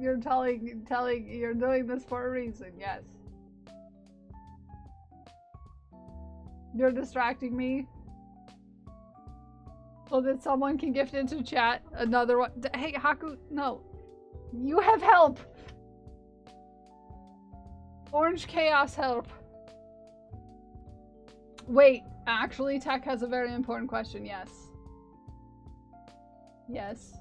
You're you're doing this for a reason, yes. You're distracting me. So that someone can gift into chat another one. Hey, Haku, no. You have help! Orange Chaos help. Wait, actually, Tech has a very important question, yes. Yes.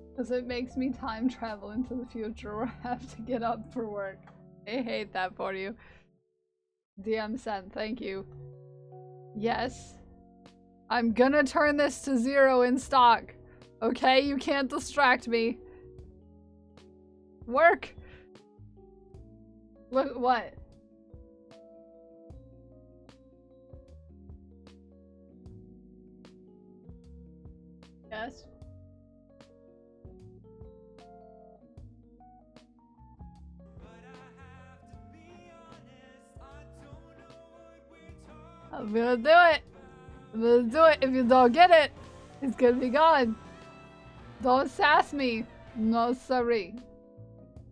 Because it makes me time travel into the future where I have to get up for work. I hate that for you. DM sent, thank you. Yes. I'm gonna turn this to 0 in stock. Okay, you can't distract me. Work! Look, what? Yes? I'm gonna do it! I'm gonna do it. If you don't get it, it's gonna be gone. Don't sass me. No sorry.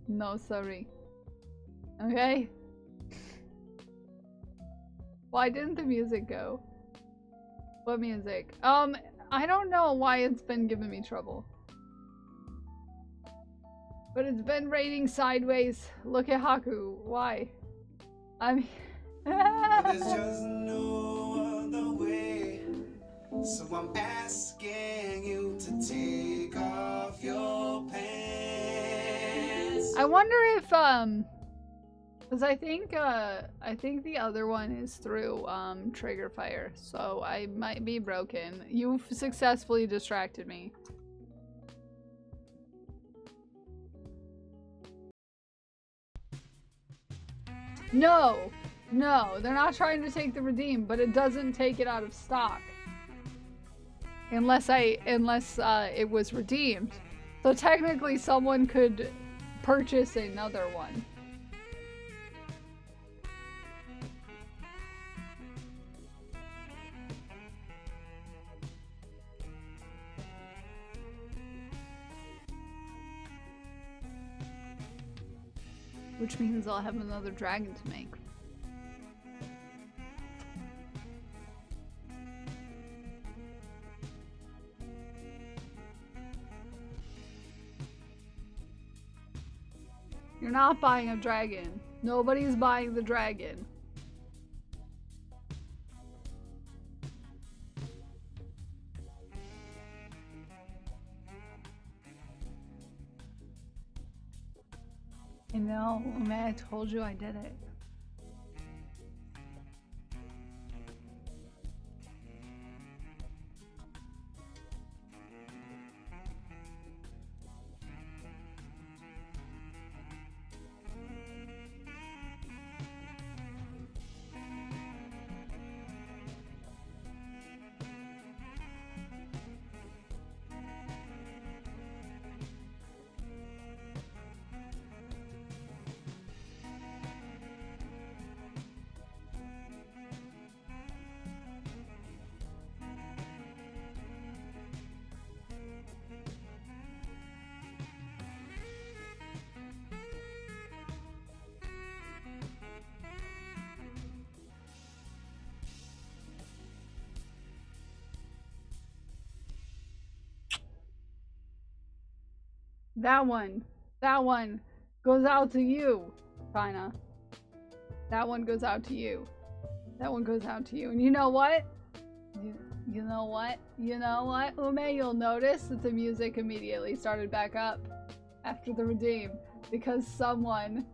No sorry. Okay? Why didn't the music go? What music? I don't know why it's been giving me trouble. But it's been rating sideways. Look at Haku. Why? I'm There's just no other way. So I'm asking you to take off your pants. I wonder if because I think the other one is through trigger fire, so I might be broken. You've successfully distracted me. No, they're not trying to take the redeem, but it doesn't take it out of stock unless it was redeemed. So technically, someone could purchase another one. Which means I'll have another dragon to make. You're not buying a dragon. Nobody's buying the dragon. I know, man, I told you I did it. That one goes out to you, China. That one goes out to you. That one goes out to you. And you know what? You know what? You know what, Ume? You'll notice that the music immediately started back up after the redeem because someone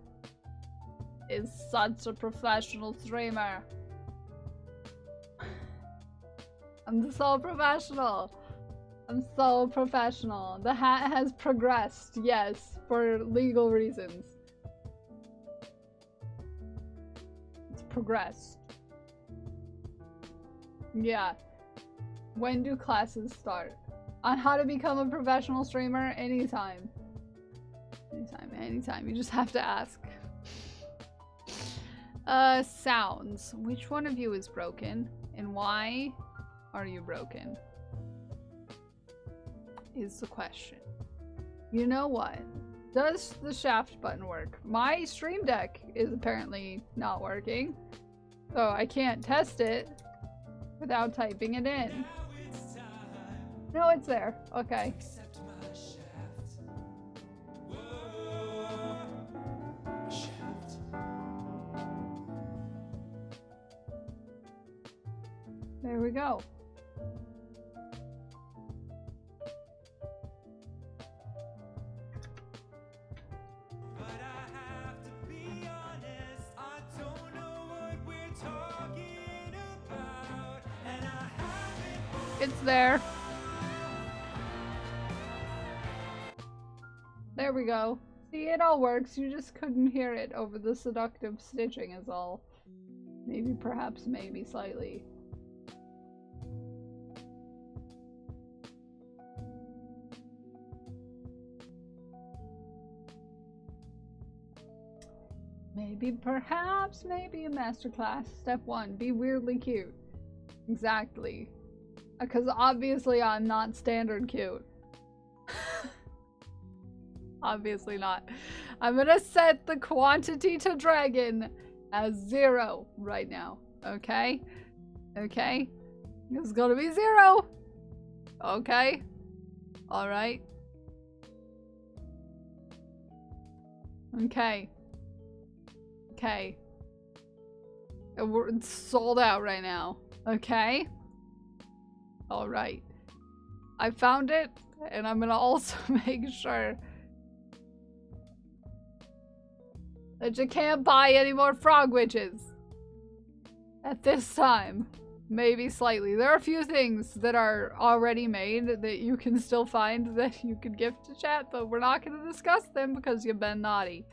is such a professional streamer. I'm so professional. I'm so professional. The hat has progressed, yes, for legal reasons. It's progressed. Yeah. When do classes start? On how to become a professional streamer? Anytime. Anytime. You just have to ask. Sounds. Which one of you is broken? And why are you broken? Is the question. You know what? Does the shaft button work? My stream deck is apparently not working. So I can't test it without typing it in. No, it's there. Okay. There we go. It's there. There we go. See, it all works. You just couldn't hear it over the seductive stitching is all. Maybe, perhaps, maybe slightly. Maybe, perhaps, maybe a masterclass. Step 1, be weirdly cute. Exactly. Because obviously I'm not standard cute. Obviously not. I'm gonna set the quantity to dragon as 0 right now. Okay? Okay? It's gonna be 0. Okay? Alright. Okay. Okay. It's sold out right now. Okay? Alright. I found it, and I'm gonna also make sure that you can't buy any more frog witches. At this time. Maybe slightly. There are a few things that are already made that you can still find that you could gift to chat, but we're not gonna discuss them because you've been naughty.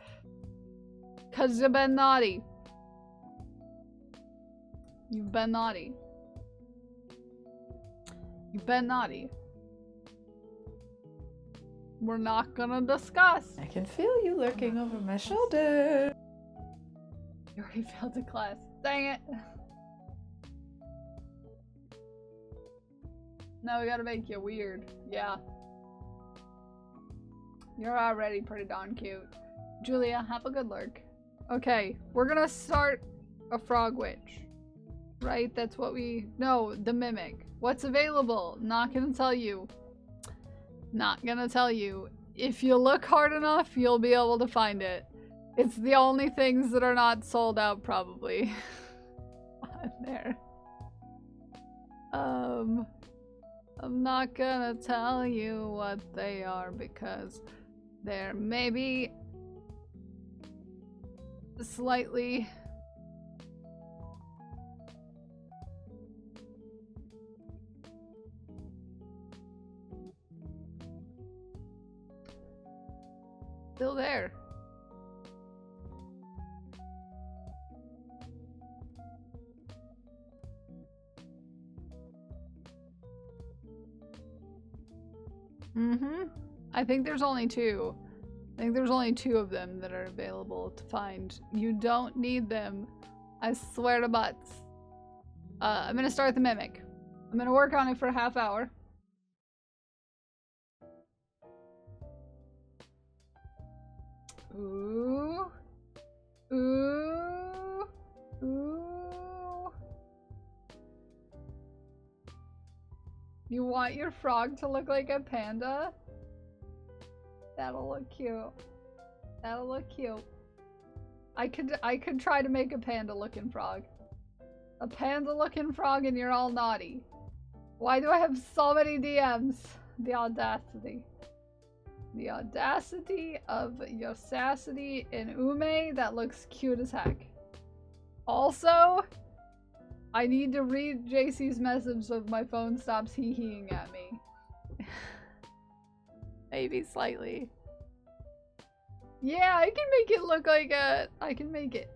Because you've been naughty. You've been naughty. You've been naughty. We're not gonna discuss. I can feel you lurking over my shoulder. You already failed the class. Dang it. No, we gotta make you weird. Yeah. You're already pretty darn cute. Julia, have a good lurk. Okay, we're gonna start a frog witch. Right? That's what we... No, the mimic. What's available? Not gonna tell you. Not gonna tell you. If you look hard enough, you'll be able to find it. It's the only things that are not sold out, probably. On there. I'm not gonna tell you what they are because they're maybe slightly... still there. I think there's only 2. I think there's only 2 of them that are available to find. You don't need them. I swear to butts. I'm gonna start the mimic. I'm gonna work on it for a half hour. Ooh. Ooh. Ooh. You want your frog to look like a panda? That'll look cute. That'll look cute. I could try to make a panda looking frog. A panda looking frog and you're all naughty. Why do I have so many DMs? The audacity. The audacity of your sassity in Ume, that looks cute as heck. Also, I need to read JC's message so my phone stops hee-heeing at me. Maybe slightly. Yeah, I can make it look like a... I can make it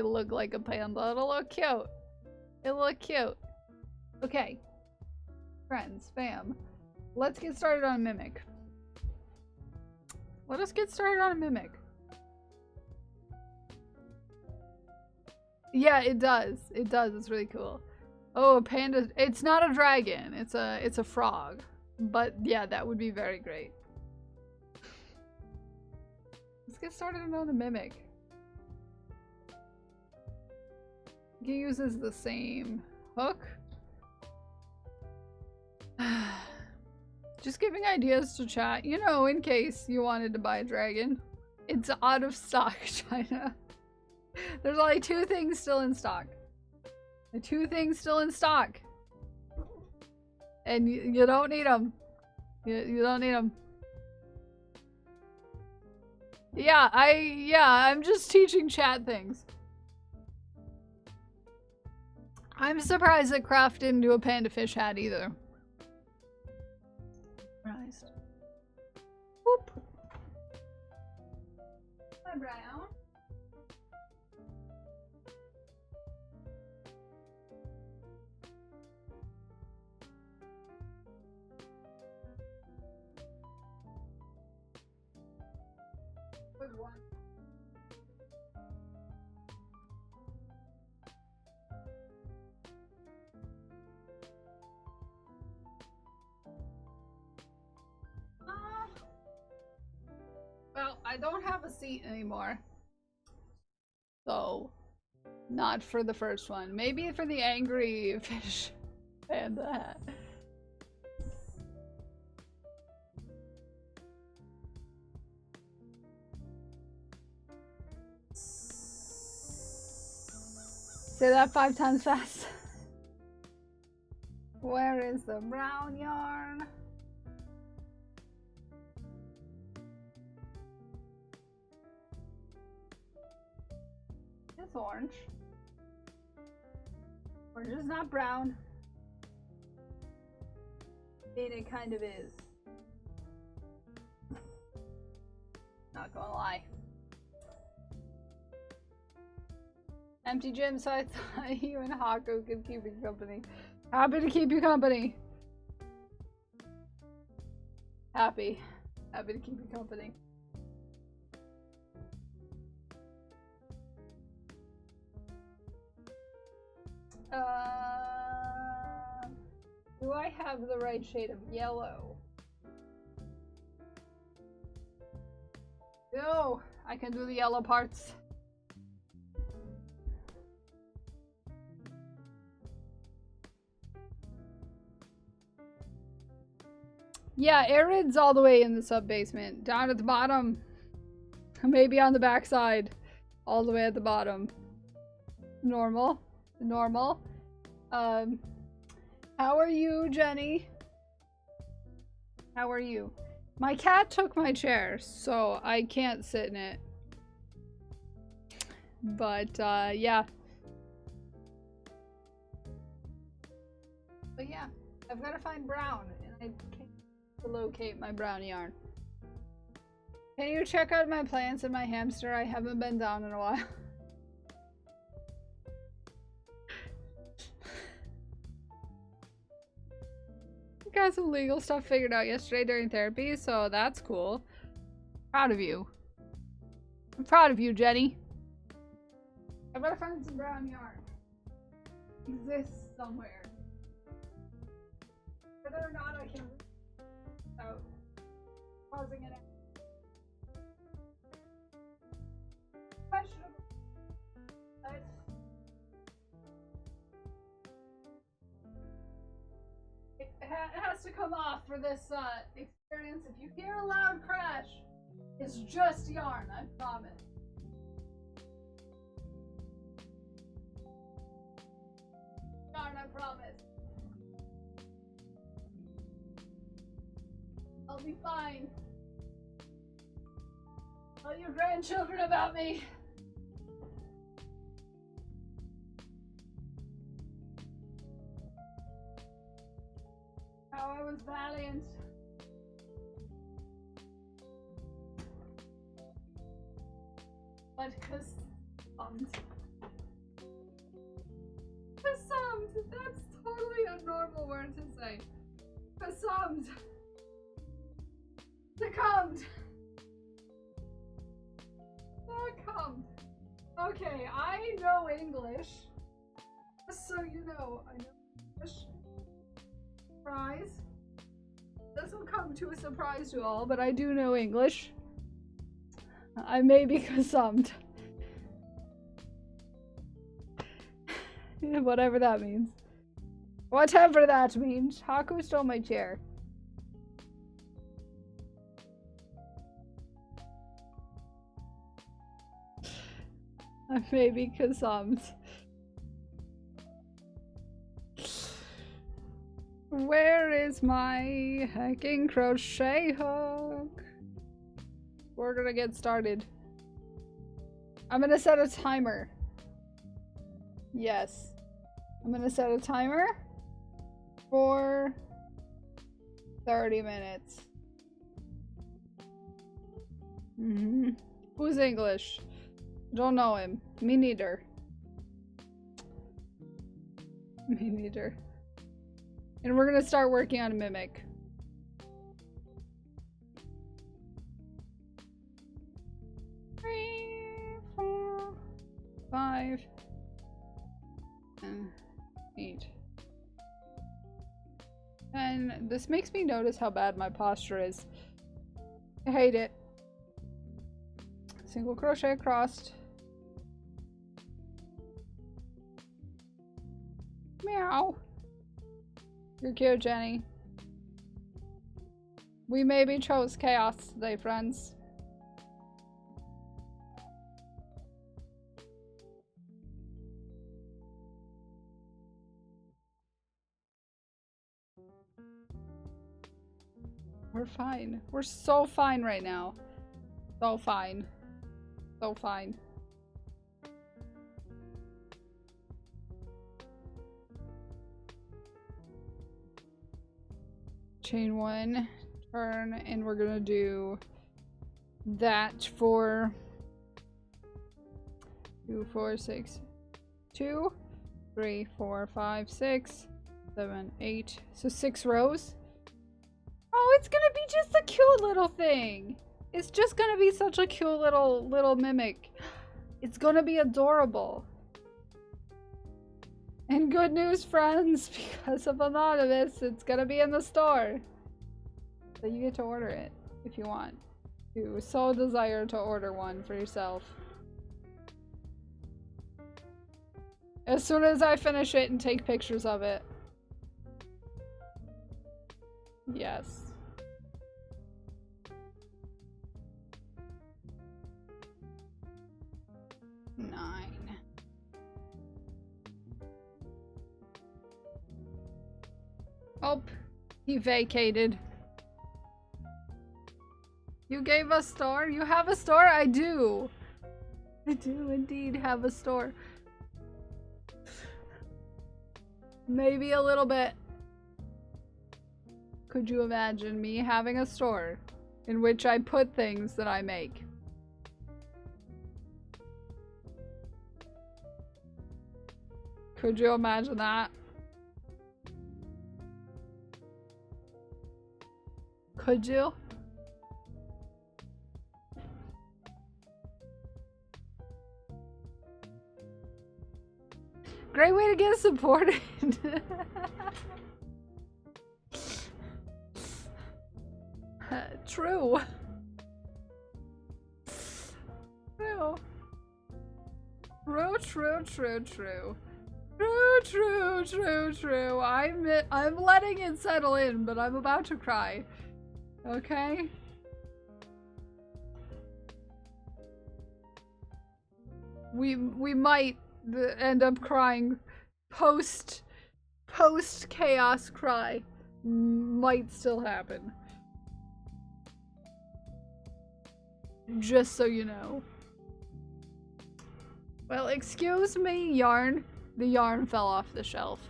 look like a panda. It'll look cute. It'll look cute. Okay. Friends, fam. Let's get started on Mimic. Let us get started on Mimic. Yeah, it does. It does. It's really cool. Oh, a panda. It's not a dragon. It's a frog. But yeah, that would be very great. Let's get started on the mimic. He uses the same hook. Just giving ideas to chat, you know, in case you wanted to buy a dragon. It's out of stock, China. There's only 2 things still in stock. The 2 things still in stock. And you don't need them. You don't need them. Yeah, I'm just teaching chat things. I'm surprised that Kraft didn't do a panda fish hat either. Surprised. Whoop. Hi, Brown. Good one. Well, I don't have a seat anymore. So, not for the first one. Maybe for the angry fish panda hat. Say that 5 times fast. Where is the brown yarn? It's orange. Orange is not brown. And it kind of is. Not gonna lie. Empty gym, so I thought you and Hako could keep you company. Happy to keep you company. Happy to keep you company. Do I have the right shade of yellow? No, I can do the yellow parts. Yeah, Arid's all the way in the sub-basement. Down at the bottom. Maybe on the backside. All the way at the bottom. Normal. Normal. How are you, Jenny? How are you? My cat took my chair, so I can't sit in it. But, yeah. But yeah, I've got to find brown, and I can't locate my brown yarn. Can you check out my plants and my hamster? I haven't been down in a while. Got some legal stuff figured out yesterday during therapy, so that's cool. Proud of you. I'm proud of you, Jenny. I've got to find some brown yarn. Exists somewhere. Whether or not I can without causing an questionable. It has to come off for this experience. If you hear a loud crash, it's just yarn, I promise. Yarn, I promise. I'll be fine. Tell your grandchildren about me. How I was valiant. But consumed. Consumed! That's totally a normal word to say. Consumed. Succumbed. Succumbed. Okay, I know English. Just so you know, I know English. Fries. This will come to a surprise to all, but I do know English. I may be consumed. Whatever that means. Whatever that means. Haku stole my chair. I may be consumed. Where is my hacking crochet hook? We're gonna get started. I'm gonna set a timer. Yes. I'm gonna set a timer for 30 minutes. Who's English? Don't know him. Me neither. Me neither. And we're gonna start working on a mimic. Three, 4, 5, and 8. And this makes me notice how bad my posture is. I hate it. Single crochet across. Meow. You're cute, Jenny. We maybe chose chaos today, friends. We're fine. We're so fine right now. So fine. So fine. Chain 1, turn, and we're gonna do that for 2, 4, 6, 2, 3, 4, 5, 6, 7, 8. So 6 rows. Oh, it's gonna be just a cute little thing. It's just gonna be such a cute little mimic. It's gonna be adorable. And good news, friends, because of Anonymous, it's gonna be in the store. So you get to order it if you want. You so desire to order one for yourself. As soon as I finish it and take pictures of it. Yes. Oh, he vacated. You gave a store? You have a store? I do. I do indeed have a store. Maybe a little bit. Could you imagine me having a store in which I put things that I make? Could you imagine that? Could you? Great way to get supported. True. True. True. I'm letting it settle in, but I'm about to cry. Okay? We might end up crying post chaos cry. Might still happen. Just so you know. Well, excuse me, yarn. The yarn fell off the shelf.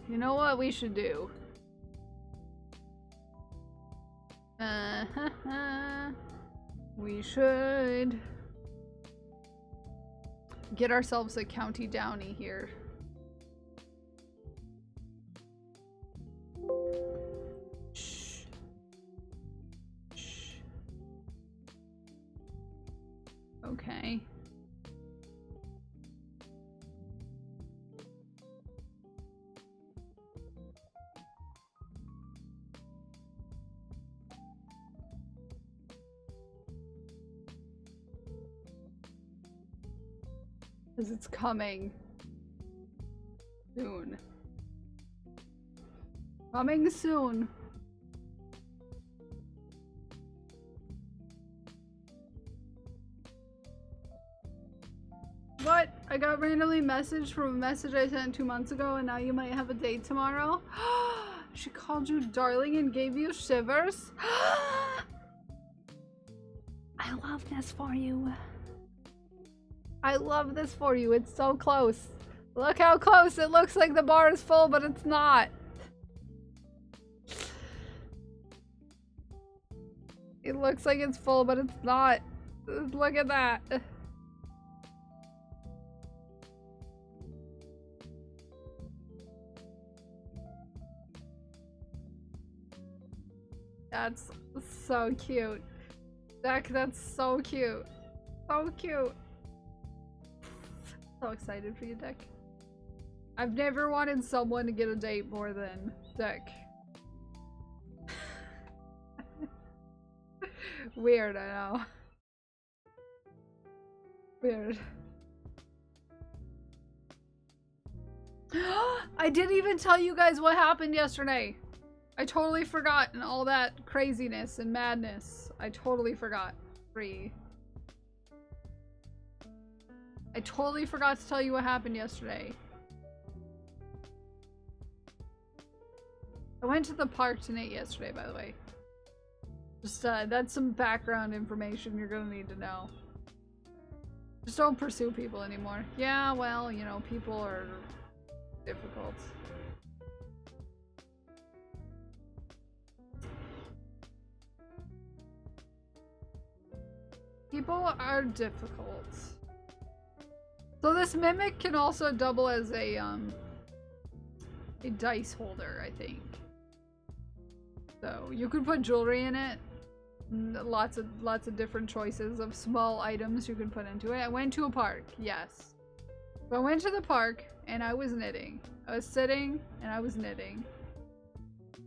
You know what we should do? We should get ourselves a County Downy here. Shh. Shh. Okay. Because it's coming soon. Coming soon. What? I got randomly messaged from a message I sent 2 months ago, and now you might have a date tomorrow. She called you darling and gave you shivers. I love this for you. I love this for you. It's so close. Look how close. It looks like the bar is full, but it's not. It looks like it's full, but it's not. Look at that. That's so cute. Deck, that's so cute. So cute. So excited for you, Deck. I've never wanted someone to get a date more than Deck. Weird, I know. Weird. I didn't even tell you guys what happened yesterday. I totally forgot, and all that craziness and madness. I totally forgot. I totally forgot to tell you what happened yesterday. I went to the park tonight yesterday, by the way. Just, that's some background information you're gonna need to know. Just don't pursue people anymore. Yeah, well, you know, people are difficult. People are difficult. So this mimic can also double as a dice holder, I think. So you could put jewelry in it. Lots of different choices of small items you can put into it. I went to a park, yes. So I went to the park and I was knitting. I was sitting and I was knitting.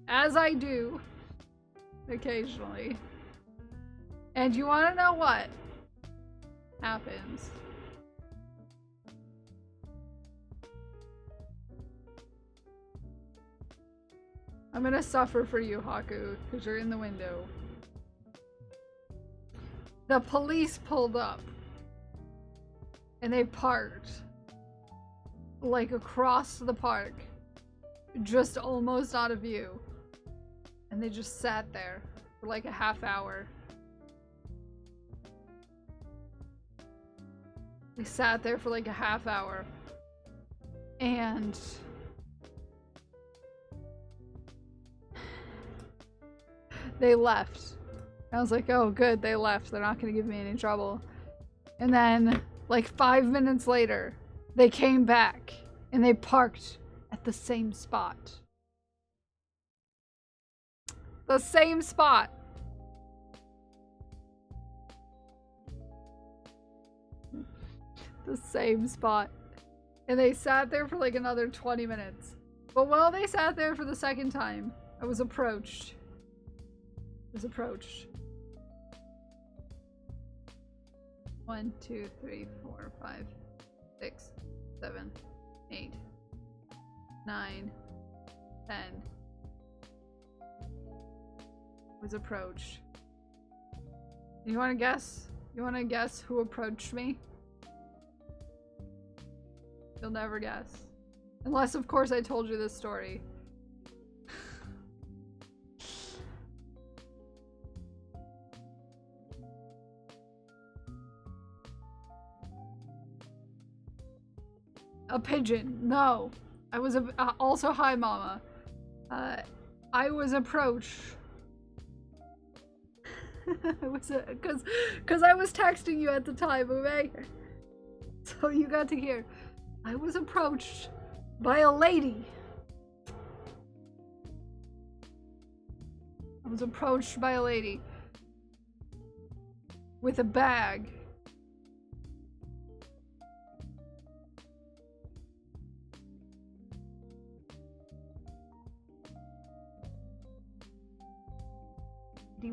As I do occasionally. And you want to know what happens? I'm gonna suffer for you, Haku, because you're in the window. The police pulled up. And they parked. Like across the park. Just almost out of view. And they just sat there for like a half hour. They sat there for like a half hour. And they left. I was like, oh good, they left. They're not gonna give me any trouble. And then, like 5 minutes later, they came back and they parked at the same spot. The same spot. The same spot. And they sat there for like another 20 minutes. But while they sat there for the second time, I was approached. Approached. 1, 2, 3, 4, 5, 6, 7, 8, 9, 10. Was approached. You wanna guess? You wanna guess who approached me? You'll never guess. Unless, of course, I told you this story. A pigeon. No. I was also hi mama. I was approached. I was cause I was texting you at the time, okay? So you got to hear. I was approached by a lady. I was approached by a lady with a bag.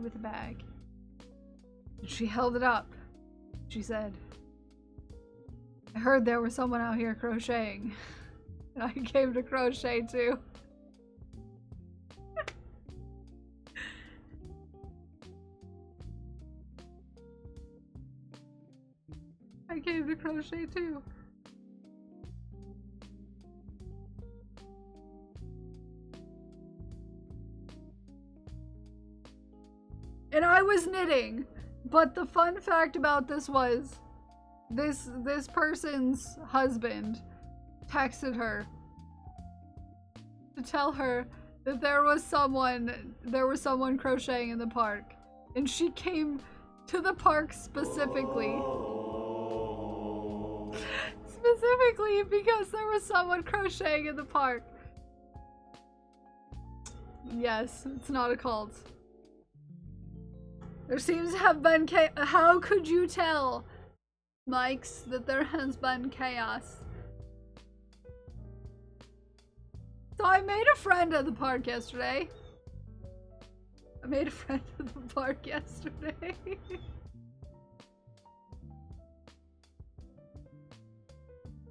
With a bag. And she held it up. She said, I heard there was someone out here crocheting. And I came to crochet too. I came to crochet too. And I was knitting, but the fun fact about this was this person's husband texted her to tell her that there was someone crocheting in the park, and she came to the park specifically because there was someone crocheting in the park. Yes, it's not a cult. There seems to have been how could you tell, Mikes, that there has been chaos? So I made a friend at the park yesterday. I made a friend at the park yesterday.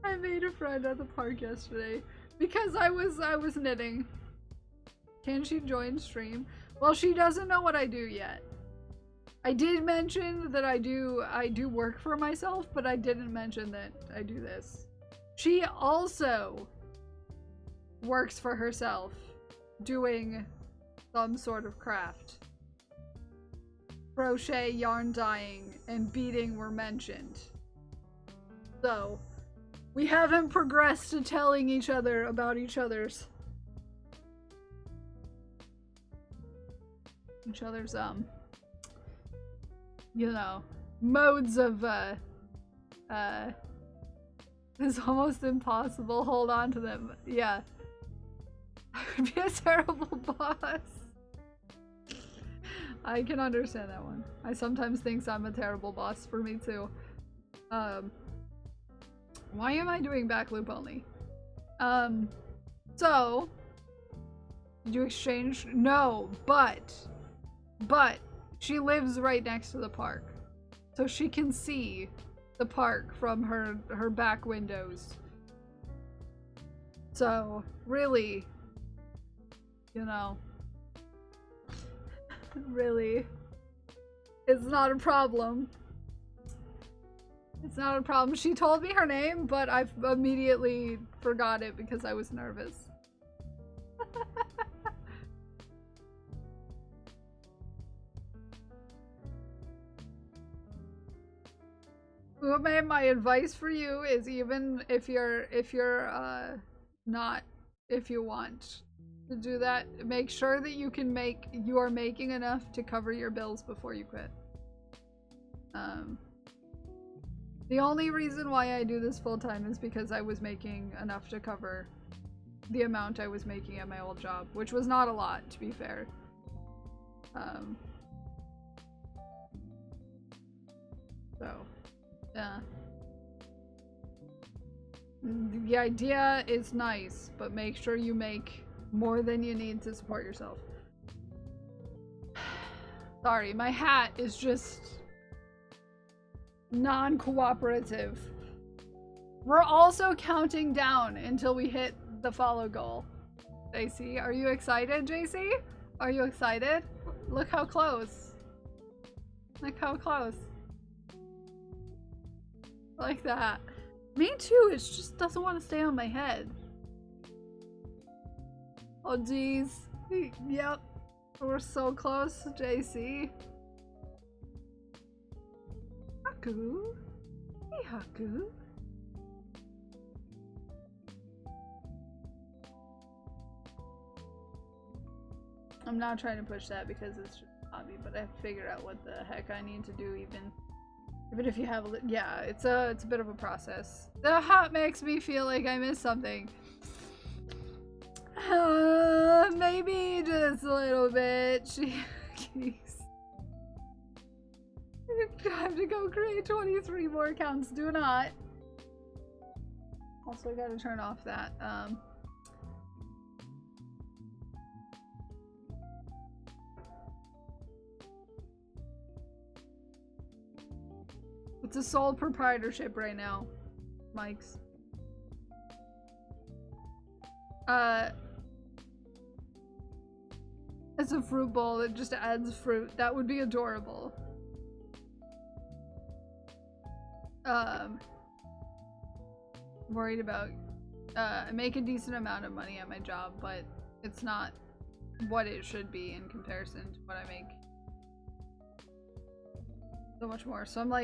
I made a friend at the park yesterday because I was knitting. Can she join stream? Well, she doesn't know what I do yet. I did mention that I do work for myself, but I didn't mention that I do this. She also works for herself, doing some sort of craft. Crochet, yarn dyeing, and beading were mentioned. So, we haven't progressed to telling each other about each other's you know, modes of it's almost impossible. Hold on to them. Yeah. I would be a terrible boss. I can understand that one. I sometimes think I'm a terrible boss. For me too. Why am I doing back loop only? So did you exchange? No, but she lives right next to the park, so she can see the park from her back windows. So really, you know, really, it's not a problem. It's not a problem. She told me her name, but I immediately forgot it because I was nervous. My advice for you is, even if you want to do that, make sure that you are making enough to cover your bills before you quit. The only reason why I do this full time is because I was making enough to cover the amount I was making at my old job, which was not a lot, to be fair. So, yeah. The idea is nice, but make sure you make more than you need to support yourself. Sorry, my hat is just non-cooperative. We're also counting down until we hit the follow goal. JC, are you excited, JC? Are you excited? Look how close. Look how close. Like that. Me too, it just doesn't want to stay on my head. Oh geez. Yep. We're so close, JC. Haku. Hey, Haku. I'm not trying to push that because it's just a hobby, but I have to figure out what the heck I need to do even if you have a yeah, it's a bit of a process. The hat makes me feel like I missed something. Maybe just a little bit. Jeez. I have to go create 23 more accounts. Do not. Also, I gotta turn off that. It's a sole proprietorship right now. mics. It's a fruit bowl that just adds fruit. That would be adorable. Worried about, I make a decent amount of money at my job, but it's not what it should be in comparison to what I make so much more. So I'm like,